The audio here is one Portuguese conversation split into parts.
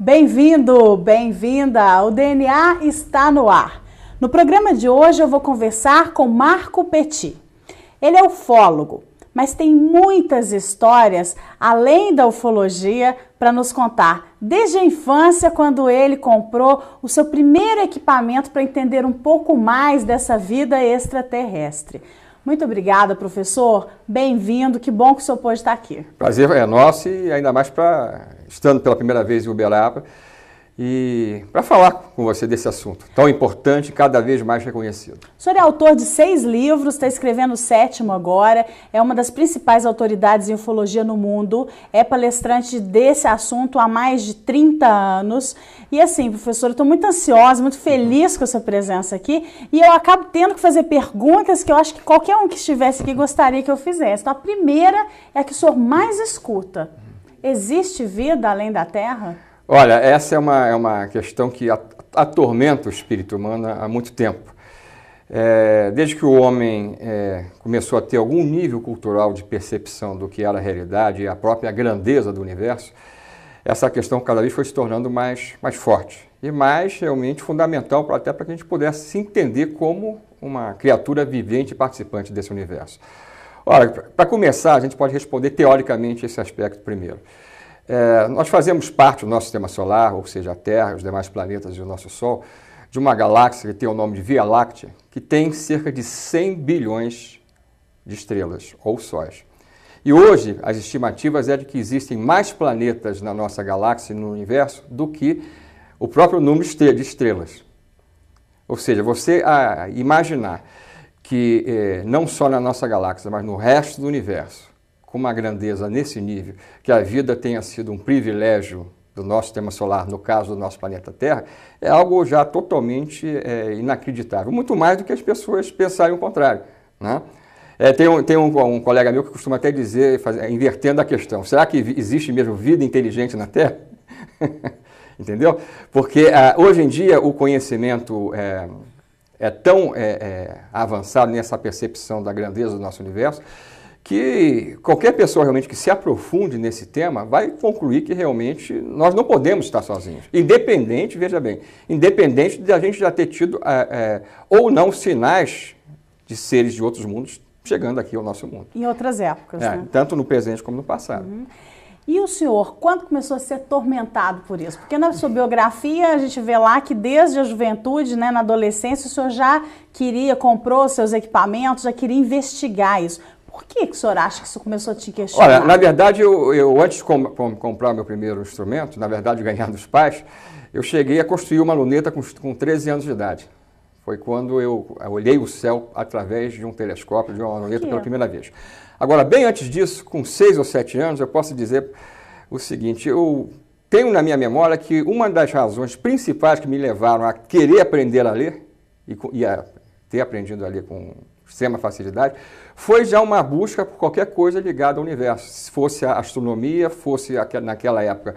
Bem-vindo, bem-vinda! O DNA está no ar. No programa de hoje eu vou conversar com Marco Petit. Ele é ufólogo, mas tem muitas histórias além da ufologia para nos contar. Desde a infância, quando ele comprou o seu primeiro equipamento para entender um pouco mais dessa vida extraterrestre. Muito obrigada, professor. Bem-vindo. Que bom que o senhor pôde estar aqui. Prazer é nosso e ainda mais estando pela primeira vez em Uberaba e para falar com você desse assunto tão importante e cada vez mais reconhecido. O senhor é autor de 6 livros, está escrevendo o 7º agora, é uma das principais autoridades em ufologia no mundo, é palestrante desse assunto há mais de 30 anos. E assim, professor, eu estou muito ansiosa, muito feliz com a sua presença aqui e eu acabo tendo que fazer perguntas que eu acho que qualquer um que estivesse aqui gostaria que eu fizesse. Então, a primeira é a que o senhor mais escuta. Existe vida além da Terra? Olha, essa é uma questão que atormenta o espírito humano há muito tempo. Desde que o homem começou a ter algum nível cultural de percepção do que era a realidade e a própria grandeza do universo, essa questão cada vez foi se tornando mais forte e mais realmente fundamental até para que a gente pudesse se entender como uma criatura vivente e participante desse universo. Olha, para começar, a gente pode responder teoricamente esse aspecto primeiro. Nós fazemos parte do nosso sistema solar, ou seja, a Terra, os demais planetas e o nosso Sol, de uma galáxia que tem o nome de Via Láctea, que tem cerca de 100 bilhões de estrelas ou sóis. E hoje, as estimativas é de que existem mais planetas na nossa galáxia e no universo do que o próprio número de estrelas. Ou seja, você imaginar que não só na nossa galáxia, mas no resto do universo, com uma grandeza nesse nível, que a vida tenha sido um privilégio do nosso sistema solar, no caso do nosso planeta Terra, é algo já totalmente inacreditável. Muito mais do que as pessoas pensarem o contrário, né? Tem um colega meu que costuma até dizer, invertendo a questão, será que existe mesmo vida inteligente na Terra? Entendeu? Porque hoje em dia o conhecimento é tão avançado nessa percepção da grandeza do nosso universo, que qualquer pessoa realmente que se aprofunde nesse tema vai concluir que realmente nós não podemos estar sozinhos. Independente, veja bem, independente de a gente já ter tido ou não sinais de seres de outros mundos chegando aqui ao nosso mundo. Em outras épocas, né? Tanto no presente como no passado. Uhum. E o senhor, quando começou a ser atormentado por isso? Porque na sua biografia a gente vê lá que desde a juventude, né, na adolescência, o senhor já comprou seus equipamentos, já queria investigar isso. Por que o senhor acha que isso começou a te questionar? Olha, na verdade, eu antes de comprar meu primeiro instrumento, na verdade ganhar dos pais, eu cheguei a construir uma luneta com 13 anos de idade. Foi quando eu olhei o céu através de um telescópio, de uma luneta pela primeira vez. Agora, bem antes disso, com 6 ou 7 anos, eu posso dizer o seguinte, eu tenho na minha memória que uma das razões principais que me levaram a querer aprender a ler, e a ter aprendido a ler com extrema facilidade, foi já uma busca por qualquer coisa ligada ao universo. Se fosse a astronomia, fosse naquela época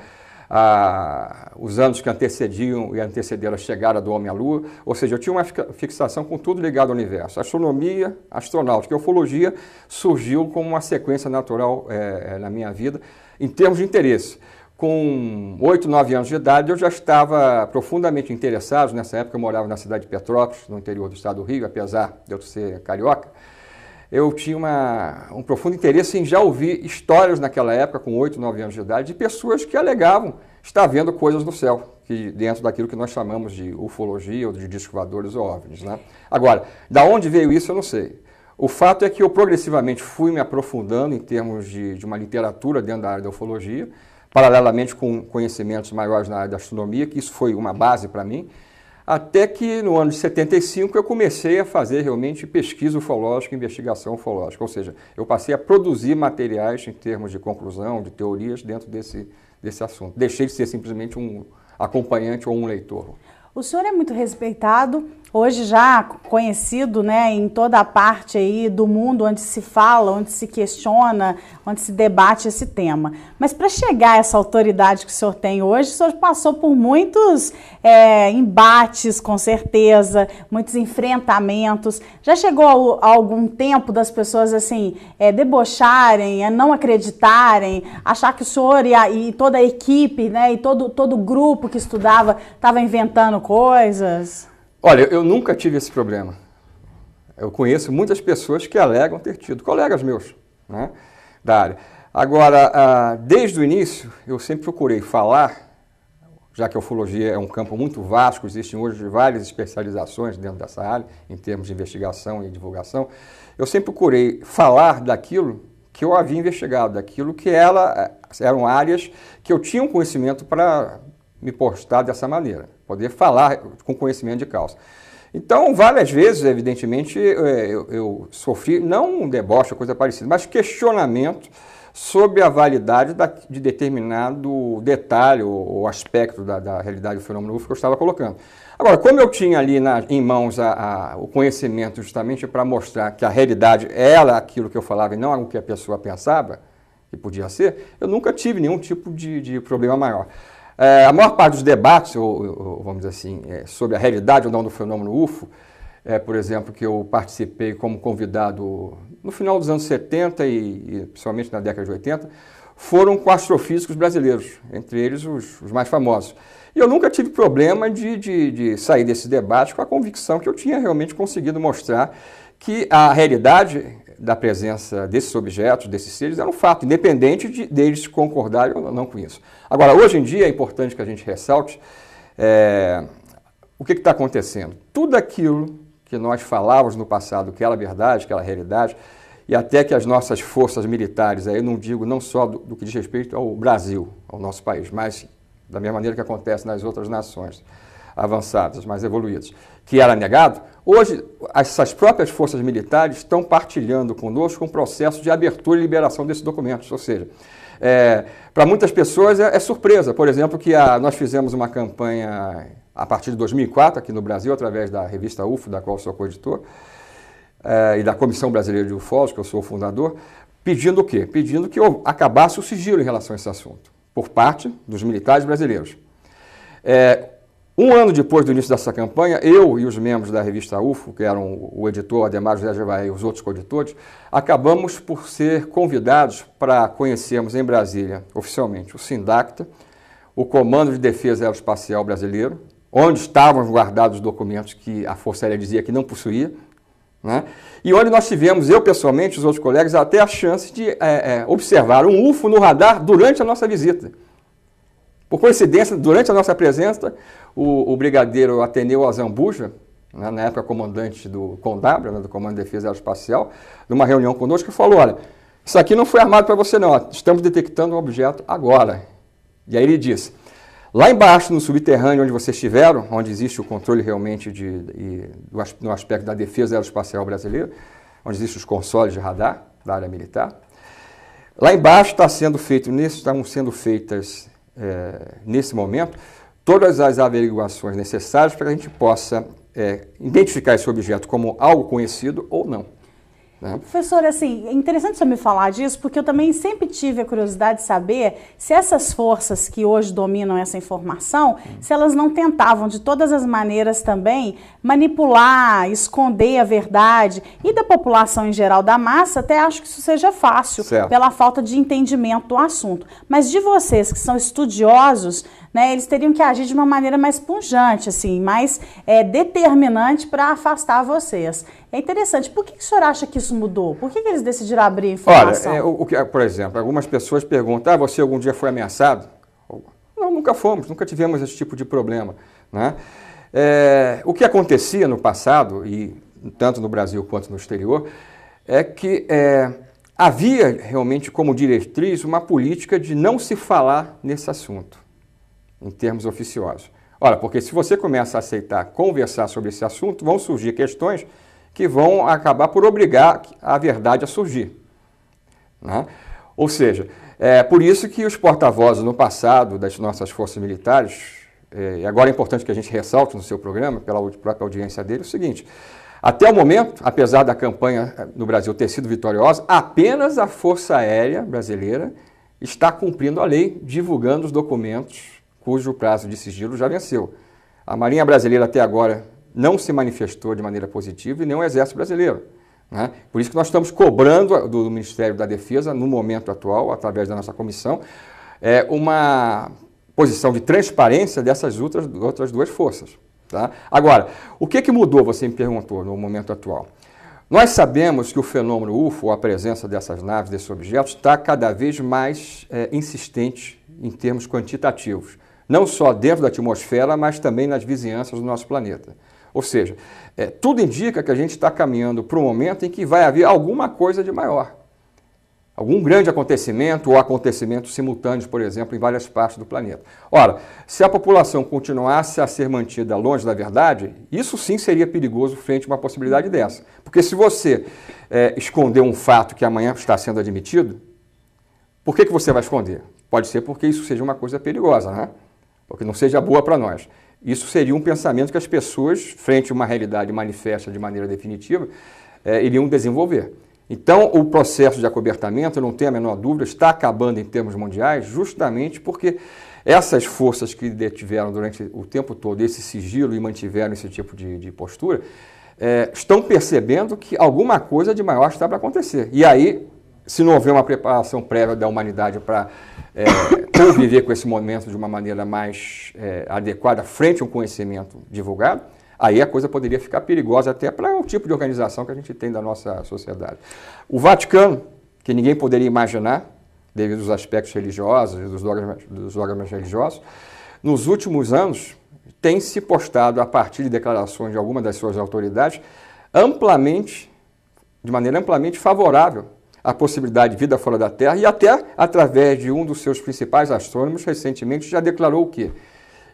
os anos que antecediam e antecederam a chegada do homem à Lua, ou seja, eu tinha uma fixação com tudo ligado ao universo. Astronomia, astronáutica e ufologia surgiu como uma sequência natural na minha vida, em termos de interesse. Com 8, 9 anos de idade, eu já estava profundamente interessado. Nessa época eu morava na cidade de Petrópolis, no interior do estado do Rio, apesar de eu ser carioca. Eu tinha um profundo interesse em já ouvir histórias naquela época, com 8, 9 anos de idade, de pessoas que alegavam estar vendo coisas no céu, dentro daquilo que nós chamamos de ufologia, ou de discos voadores ou OVNIs, né? Agora, da onde veio isso eu não sei. O fato é que eu progressivamente fui me aprofundando em termos de uma literatura dentro da área da ufologia, paralelamente com conhecimentos maiores na área da astronomia, que isso foi uma base para mim, até que no ano de 75 eu comecei a fazer realmente pesquisa ufológica, investigação ufológica, ou seja, eu passei a produzir materiais em termos de conclusão, de teorias dentro desse assunto. Deixei de ser simplesmente um acompanhante ou um leitor. O senhor é muito respeitado, hoje já conhecido, né, em toda a parte aí do mundo onde se fala, onde se questiona, onde se debate esse tema. Mas para chegar a essa autoridade que o senhor tem hoje, o senhor passou por muitos embates, com certeza, muitos enfrentamentos. Já chegou a algum tempo das pessoas assim debocharem, não acreditarem, achar que o senhor e toda a equipe, né, e todo o grupo que estudava estava inventando coisas? Olha, eu nunca tive esse problema. Eu conheço muitas pessoas que alegam ter tido, colegas meus, né, da área. Agora, desde o início, eu sempre procurei falar, já que a ufologia é um campo muito vasto, existem hoje várias especializações dentro dessa área, em termos de investigação e divulgação, eu sempre procurei falar daquilo que eu havia investigado, daquilo que eram áreas que eu tinha um conhecimento para me postar dessa maneira, poder falar com conhecimento de causa. Então, várias vezes, evidentemente, eu sofri, não um deboche ou coisa parecida, mas questionamento sobre a validade de determinado detalhe ou aspecto da realidade do fenômeno UFO que eu estava colocando. Agora, como eu tinha ali em mãos o conhecimento justamente para mostrar que a realidade era aquilo que eu falava e não o que a pessoa pensava que podia ser, eu nunca tive nenhum tipo de problema maior. A maior parte dos debates, ou vamos dizer assim, sobre a realidade ou não do fenômeno UFO, por exemplo, que eu participei como convidado no final dos anos 70 e principalmente na década de 80, foram com astrofísicos brasileiros, entre eles os mais famosos. E eu nunca tive problema de sair desse debate com a convicção que eu tinha realmente conseguido mostrar que a realidade da presença desses objetos, desses seres, era um fato, independente deles concordarem ou não com isso. Agora, hoje em dia, é importante que a gente ressalte o que está acontecendo. Tudo aquilo que nós falávamos no passado, que era verdade, que era realidade, e até que as nossas forças militares, aí eu não digo não só do que diz respeito ao Brasil, ao nosso país, mas da mesma maneira que acontece nas outras nações avançadas, mais evoluídas, que era negado, hoje essas próprias forças militares estão partilhando conosco um processo de abertura e liberação desses documentos, ou seja, para muitas pessoas é surpresa, por exemplo, que nós fizemos uma campanha a partir de 2004 aqui no Brasil, através da revista UFO, da qual eu sou coeditor, e da Comissão Brasileira de Ufólogos, que eu sou o fundador, pedindo o quê? Pedindo que acabasse o sigilo em relação a esse assunto, por parte dos militares brasileiros. Um ano depois do início dessa campanha, eu e os membros da revista UFO, que eram o editor Ademar José Jevaé e os outros coeditores, acabamos por ser convidados para conhecermos em Brasília, oficialmente, o SINDACTA, o Comando de Defesa Aeroespacial Brasileiro, onde estavam guardados os documentos que a Força Aérea dizia que não possuía, né? E onde nós tivemos, eu pessoalmente, os outros colegas, até a chance de observar um UFO no radar durante a nossa visita. Por coincidência, durante a nossa presença, o brigadeiro Ateneu Azambuja, né, na época comandante do CONDABRA, né, do Comando de Defesa Aeroespacial, numa reunião conosco, falou, olha, isso aqui não foi armado para você não, estamos detectando um objeto agora. E aí ele disse, lá embaixo, no subterrâneo onde vocês estiveram, onde existe o controle realmente no aspecto da defesa aeroespacial brasileira, onde existem os consoles de radar da área militar, lá embaixo estão sendo feitas, nesse momento, todas as averiguações necessárias para que a gente possa identificar esse objeto como algo conhecido ou não. Professor, assim, é interessante você me falar disso, porque eu também sempre tive a curiosidade de saber se essas forças que hoje dominam essa informação, se elas não tentavam de todas as maneiras também manipular, esconder a verdade, e da população em geral, da massa, até acho que isso seja fácil, certo, pela falta de entendimento do assunto. Mas de vocês que são estudiosos, né, eles teriam que agir de uma maneira mais pungente, assim, mais determinante para afastar vocês. É interessante. Por que o senhor acha que isso mudou? Por que eles decidiram abrir a informação? Olha, por exemplo, algumas pessoas perguntam, você algum dia foi ameaçado? Não, nunca fomos, nunca tivemos esse tipo de problema, né? O que acontecia no passado, e tanto no Brasil quanto no exterior, é que havia realmente como diretriz uma política de não se falar nesse assunto, em termos oficiosos. Olha, porque se você começa a aceitar conversar sobre esse assunto, vão surgir questões que vão acabar por obrigar a verdade a surgir, né? Ou seja, por isso que os porta-vozes no passado das nossas forças militares, e agora é importante que a gente ressalte no seu programa, pela própria audiência dele, o seguinte: até o momento, apesar da campanha no Brasil ter sido vitoriosa, apenas a Força Aérea Brasileira está cumprindo a lei, divulgando os documentos cujo prazo de sigilo já venceu. A Marinha Brasileira até agora não se manifestou de maneira positiva e nem o Exército Brasileiro, né? Por isso que nós estamos cobrando do Ministério da Defesa, no momento atual, através da nossa comissão, uma posição de transparência dessas outras duas forças. Tá? Agora, o que mudou, você me perguntou, no momento atual? Nós sabemos que o fenômeno UFO, a presença dessas naves, desses objetos, está cada vez mais insistente em termos quantitativos. Não só dentro da atmosfera, mas também nas vizinhanças do nosso planeta. Ou seja, tudo indica que a gente está caminhando para um momento em que vai haver alguma coisa de maior. Algum grande acontecimento ou acontecimentos simultâneos, por exemplo, em várias partes do planeta. Ora, se a população continuasse a ser mantida longe da verdade, isso sim seria perigoso frente a uma possibilidade dessa. Porque se você esconder um fato que amanhã está sendo admitido, por que você vai esconder? Pode ser porque isso seja uma coisa perigosa, né? Porque não seja boa para nós. Isso seria um pensamento que as pessoas, frente a uma realidade manifesta de maneira definitiva, iriam desenvolver. Então, o processo de acobertamento, eu não tenho a menor dúvida, está acabando em termos mundiais, justamente porque essas forças que detiveram durante o tempo todo esse sigilo e mantiveram esse tipo de postura, estão percebendo que alguma coisa de maior está para acontecer. E aí, se não houver uma preparação prévia da humanidade para conviver com esse momento de uma maneira mais adequada, frente a um conhecimento divulgado, aí a coisa poderia ficar perigosa até para o tipo de organização que a gente tem da nossa sociedade. O Vaticano, que ninguém poderia imaginar, devido aos aspectos religiosos e dos dogmas religiosos, nos últimos anos tem se postado, a partir de declarações de algumas das suas autoridades, de maneira amplamente favorável à possibilidade de vida fora da Terra, e até através de um dos seus principais astrônomos, recentemente já declarou o quê?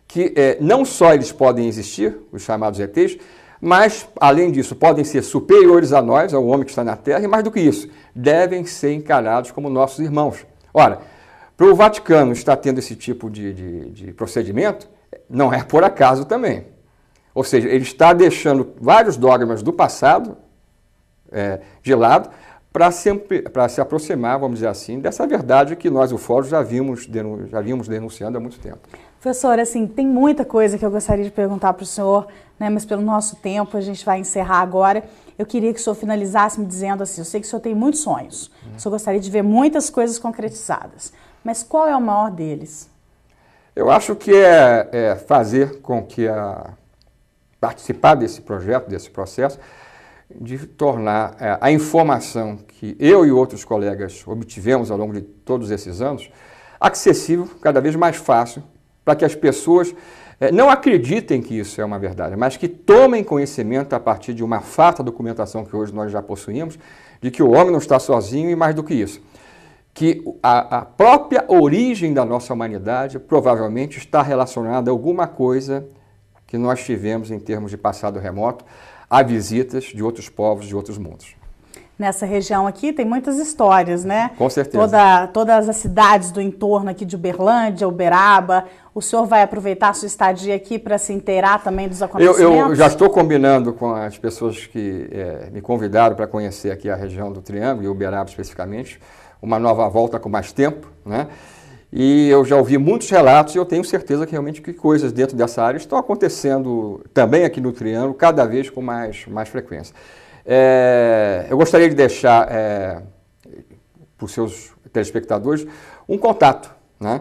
Que não só eles podem existir, os chamados ETs, mas, além disso, podem ser superiores a nós, ao homem que está na Terra, e mais do que isso, devem ser encarados como nossos irmãos. Ora, para o Vaticano estar tendo esse tipo de procedimento, não é por acaso também. Ou seja, ele está deixando vários dogmas do passado de lado para se aproximar, vamos dizer assim, dessa verdade que nós, ufólogos, já vimos denunciando há muito tempo. Professor, assim, tem muita coisa que eu gostaria de perguntar para o senhor, né, mas pelo nosso tempo a gente vai encerrar agora. Eu queria que o senhor finalizasse me dizendo assim, eu sei que o senhor tem muitos sonhos, o senhor gostaria de ver muitas coisas concretizadas, mas qual é o maior deles? Eu acho que é fazer com que participar desse projeto, desse processo, de tornar a informação que eu e outros colegas obtivemos ao longo de todos esses anos acessível, cada vez mais fácil, para que as pessoas não acreditem que isso é uma verdade, mas que tomem conhecimento a partir de uma farta documentação que hoje nós já possuímos, de que o homem não está sozinho e mais do que isso, que a própria origem da nossa humanidade provavelmente está relacionada a alguma coisa que nós tivemos em termos de passado remoto, a visitas de outros povos, de outros mundos. Nessa região aqui tem muitas histórias, né? Com certeza. Todas as cidades do entorno aqui de Uberlândia, Uberaba. O senhor vai aproveitar a sua estadia aqui para se inteirar também dos acontecimentos? Eu já estou combinando com as pessoas que me convidaram para conhecer aqui a região do Triângulo, e Uberaba especificamente, uma nova volta com mais tempo, né? E eu já ouvi muitos relatos e eu tenho certeza que realmente que coisas dentro dessa área estão acontecendo também aqui no Triângulo, cada vez com mais frequência. Eu gostaria de deixar para os seus telespectadores um contato, né?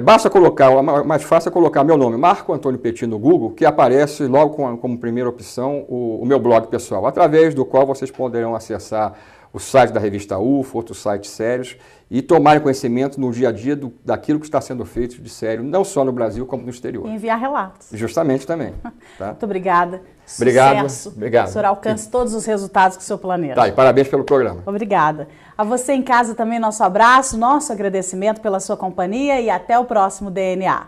Basta colocar, o mais fácil é colocar meu nome, Marco Antônio Petit, no Google, que aparece logo como primeira opção o meu blog pessoal, através do qual vocês poderão acessar o site da revista UFO, outros sites sérios, e tomarem conhecimento no dia a dia daquilo que está sendo feito de sério, não só no Brasil, como no exterior. E enviar relatos. Justamente também. Tá? Muito obrigada. Obrigado. Sucesso. Obrigado. O senhor alcance todos os resultados que o senhor planeja. Tá, e parabéns pelo programa. Obrigada. A você em casa também, nosso abraço, nosso agradecimento pela sua companhia e até o próximo DNA.